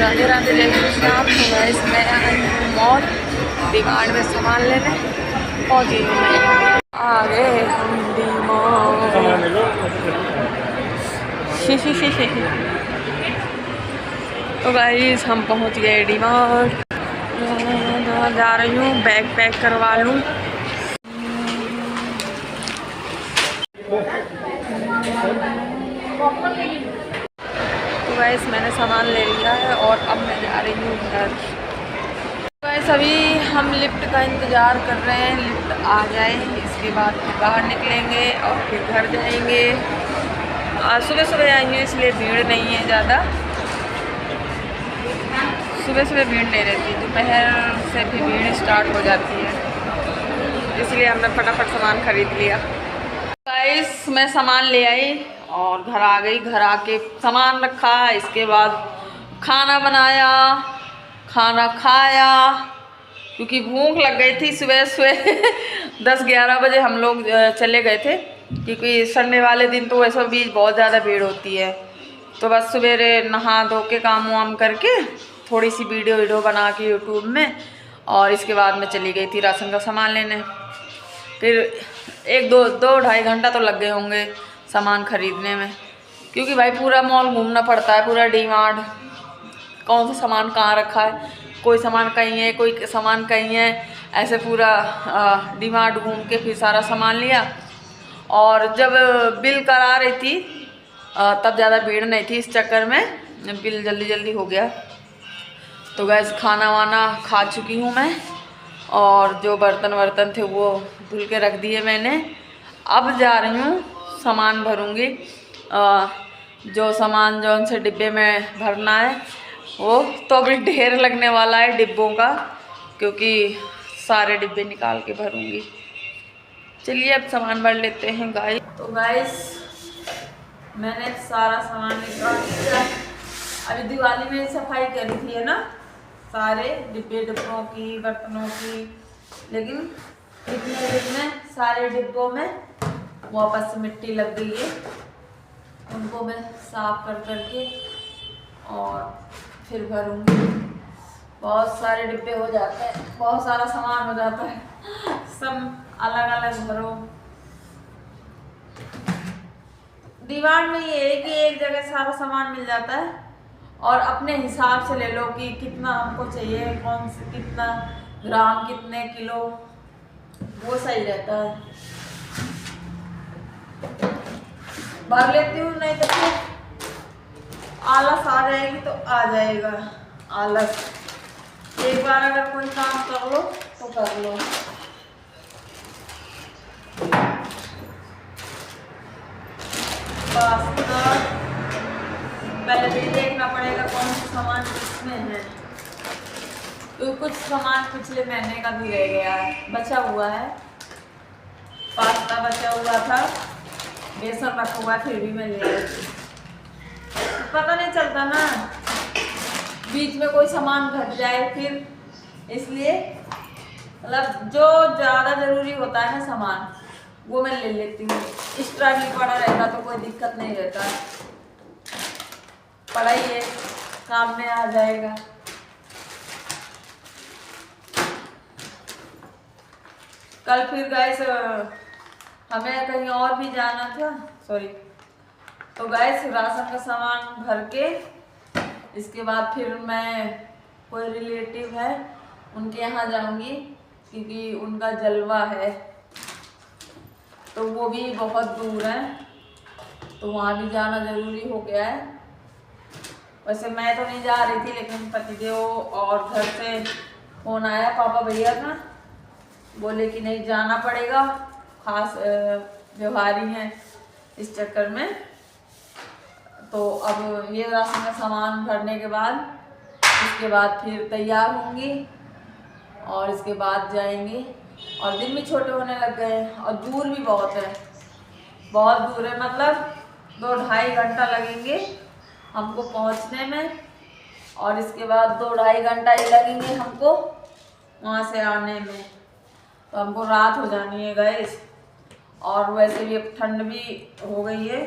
राधे राधे जय श्याम। तो गाइस मैं आई हूँ मॉल डिमांड में सामान लेने और आ गए हम डिमांड। तो गाइस हम पहुँच गए डिमांड। जा रही हूँ बैग पैक करवा लूँ। तो गाइस मैंने सामान ले लिया है और अब मैं जा रही हूँ घर। गाइस अभी हम लिफ्ट का इंतज़ार कर रहे हैं, लिफ्ट आ जाए इसके बाद फिर बाहर निकलेंगे और फिर घर जाएंगे। आज सुबह सुबह आएंगे इसलिए भीड़ नहीं है ज़्यादा। सुबह सुबह भीड़ नहीं रहती, दोपहर से भी भीड़ स्टार्ट हो जाती है, इसलिए हमने फटाफट सामान खरीद लिया। गाइस मैं सामान ले आई और घर आ गई। घर आके सामान रखा, इसके बाद खाना बनाया, खाना खाया क्योंकि भूख लग गई थी। सुबह सुबह 10-11 बजे हम लोग चले गए थे क्योंकि संडे वाले दिन तो वैसे भी बहुत ज़्यादा भीड़ होती है। तो बस सवेरे नहा धो के काम वाम करके थोड़ी सी वीडियो बना के यूट्यूब में, और इसके बाद मैं चली गई थी राशन का सामान लेने। फिर 1-2-2-2.5 घंटा तो लग गए होंगे सामान खरीदने में, क्योंकि भाई पूरा मॉल घूमना पड़ता है, पूरा डिमांड। कौन सा सामान कहाँ रखा है, कोई सामान कहीं है, कोई सामान कहीं है, ऐसे पूरा डिमांड घूम के फिर सारा सामान लिया। और जब बिल करा रही थी तब ज़्यादा भीड़ नहीं थी, इस चक्कर में बिल जल्दी जल्दी हो गया। तो गैस खाना वाना खा चुकी हूँ मैं, और जो बर्तन वर्तन थे वो धुल के रख दिए मैंने। अब जा रही हूँ सामान भरूँगी। जो सामान जो उनसे डिब्बे में भरना है वो तो अभी ढेर लगने वाला है डिब्बों का, क्योंकि सारे डिब्बे निकाल के भरूँगी। चलिए अब सामान भर लेते हैं गाइस। तो गाइस मैंने सारा सामान निकाल दिया। अभी दिवाली में सफाई करी थी है ना, सारे डिब्बों की, बर्तनों की, लेकिन इतने दिन में सारे डिब्बों में वापस से मिट्टी लग गई है। उनको मैं साफ कर करके और फिर भरूंगी। बहुत सारे डिब्बे हो जाते हैं, बहुत सारा सामान हो जाता है, सब अलग अलग भरो। डिमांड में ये है कि एक जगह सारा सामान मिल जाता है और अपने हिसाब से ले लो कि कितना हमको चाहिए, कौन से कितना ग्राम, कितने किलो, वो सही रहता है। भर लेती हूँ, नहीं तो फिर आलस आ जाएगी तो आ जाएगा आलस। एक बार अगर कोई काम कर लो तो कर लो। पहले भी देखना पड़ेगा कौन सा सामान किसमें है, तो कुछ सामान पिछले महीने का भी रह गया है, बचा हुआ है। पास्ता बचा हुआ था, बेसन रखा हुआ, फिर भी मैं ले आई। पता नहीं चलता ना, बीच में कोई सामान घट जाए फिर, इसलिए मतलब जो ज़्यादा ज़रूरी होता है ना सामान वो मैं ले लेती हूँ। एक्स्ट्रा भी पड़ा रहेगा तो कोई दिक्कत नहीं रहता, पड़ा ही है, काम में आ जाएगा। कल फिर गाइस हमें कहीं और भी जाना था, सॉरी। तो गाइस राशन का सामान भर के इसके बाद फिर मैं कोई रिलेटिव है उनके यहाँ जाऊंगी, क्योंकि उनका जलवा है, तो वो भी बहुत दूर है, तो वहाँ भी जाना ज़रूरी हो गया है। वैसे मैं तो नहीं जा रही थी, लेकिन पतिदेव और घर से फोन आया पापा भैया का, बोले कि नहीं जाना पड़ेगा, खास व्यवहारी हैं इस चक्कर में। तो अब ये राशन का सामान भरने के बाद इसके बाद फिर तैयार होंगी और इसके बाद जाएंगे। और दिन भी छोटे होने लग गए हैं और दूर भी बहुत है, बहुत दूर है, मतलब 2-2.5 घंटा लगेंगे हमको पहुंचने में, और इसके बाद 2-2.5 घंटा ही लगेंगे हमको वहाँ से आने में। तो हमको रात हो जानी है गाइस। और वैसे भी अब ठंड भी हो गई है,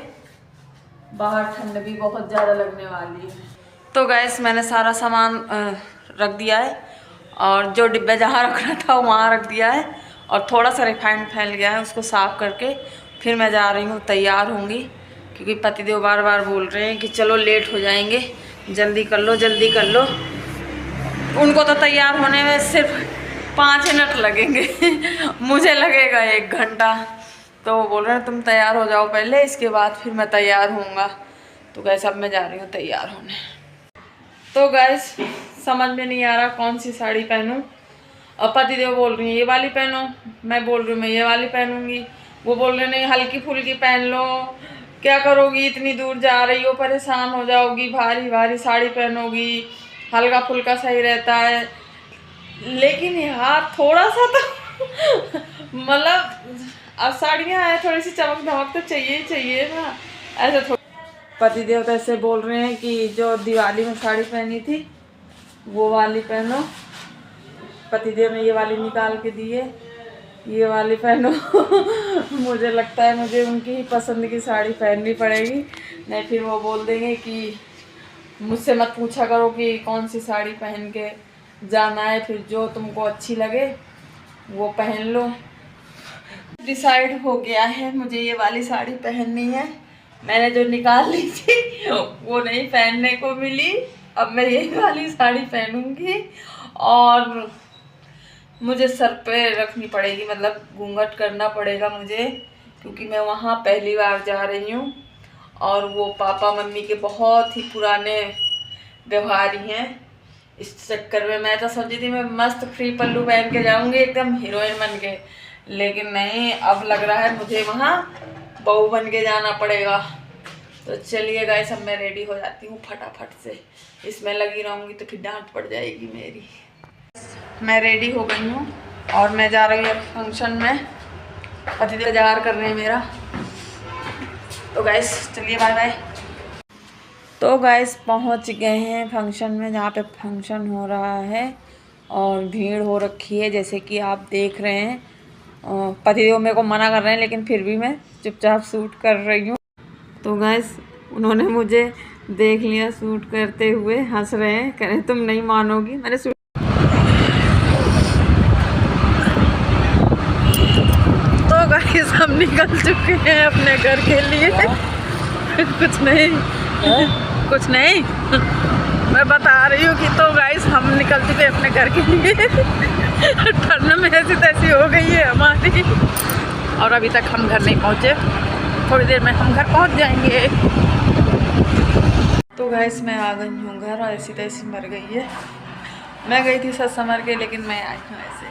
बाहर ठंड भी बहुत ज़्यादा लगने वाली है। तो गैस मैंने सारा सामान रख दिया है और जो डिब्बे जहाँ रखना था वहाँ रख दिया है और थोड़ा सा रिफाइंड फैल गया है, उसको साफ़ करके फिर मैं जा रही हूँ, तैयार होंगी। क्योंकि पतिदेव बार बार बोल रहे हैं कि चलो लेट हो जाएंगे, जल्दी कर लो जल्दी कर लो। उनको तो तैयार होने में सिर्फ 5 मिनट लगेंगे मुझे लगेगा 1 घंटा। तो वो बोल रहे हैं तुम तैयार हो जाओ पहले, इसके बाद फिर मैं तैयार होऊंगा। तो गैस अब मैं जा रही हूँ तैयार होने। तो गैस समझ में नहीं आ रहा कौन सी साड़ी पहनूं। और पतिदेव बोल रही हैं ये वाली पहनो, मैं बोल रही हूँ मैं ये वाली पहनूंगी। वो बोल रहे नहीं हल्की फुल्की पहन लो, क्या करोगी इतनी दूर जा रही हो, परेशान हो जाओगी, भारी भारी साड़ी पहनोगी, हल्का फुल्का सही रहता है। लेकिन यार थोड़ा सा तो मतलब अब साड़ियाँ हैं, थोड़ी सी चमक धमक तो चाहिए ही चाहिए ना। ऐसे थोड़ा पतिदेव तो ऐसे बोल रहे हैं कि जो दिवाली में साड़ी पहनी थी वो वाली पहनो। पतिदेव ने ये वाली निकाल के दी है, ये वाली पहनो मुझे लगता है मुझे उनकी ही पसंद की साड़ी पहननी पड़ेगी, नहीं फिर वो बोल देंगे कि मुझसे मत पूछा करो कि कौन सी साड़ी पहन के जाना है, फिर जो तुमको अच्छी लगे वो पहन लो। डिसाइड हो गया है, मुझे ये वाली साड़ी पहननी है। मैंने जो निकाल ली थी वो नहीं पहनने को मिली, अब मैं ये वाली साड़ी पहनूंगी और मुझे सर पे रखनी पड़ेगी, मतलब घूंघट करना पड़ेगा मुझे, क्योंकि मैं वहाँ पहली बार जा रही हूँ और वो पापा मम्मी के बहुत ही पुराने व्यवहारी हैं। इस चक्कर में मैं तो सोची थी मैं मस्त फ्री पल्लू पहन के जाऊँगी एकदम हीरोइन बन के, लेकिन नहीं, अब लग रहा है मुझे वहाँ बहू बन के जाना पड़ेगा। तो चलिए गाइस अब मैं रेडी हो जाती हूँ फटाफट से, इसमें लगी रहूँगी तो फिर डांट पड़ जाएगी मेरी। मैं रेडी हो गई हूँ और मैं जा रही हूँ फंक्शन में, पतिदेव इंतजार कर रहे हैं मेरा। तो गाइस चलिए बाय बाय। तो गाइस पहुँच गए हैं फंक्शन में, जहाँ पे फंक्शन हो रहा है और भीड़ हो रखी है जैसे कि आप देख रहे हैं। पतिदेव मेरे को मना कर रहे हैं लेकिन फिर भी मैं चुपचाप शूट कर रही हूँ। तो गाइस उन्होंने मुझे देख लिया शूट करते हुए, हंस रहे हैं, कह रहे हैं तुम नहीं मानोगी मैंने शूट। तो गाइस हम निकल चुके हैं अपने घर के लिए। कुछ नहीं कुछ नहीं मैं बता रही हूँ कि तो गाइस हम निकल चुके हैं अपने घर के लिए। ठंड में ऐसी तैसी हो गई है हमारी और अभी तक हम घर नहीं पहुँचे, थोड़ी देर में हम घर पहुँच जाएंगे। तो गाइस मैं आ गई हूँ घर और ऐसी तैसी मर गई है। मैं गई थी सच समर के, लेकिन मैं आई हूँ ऐसे।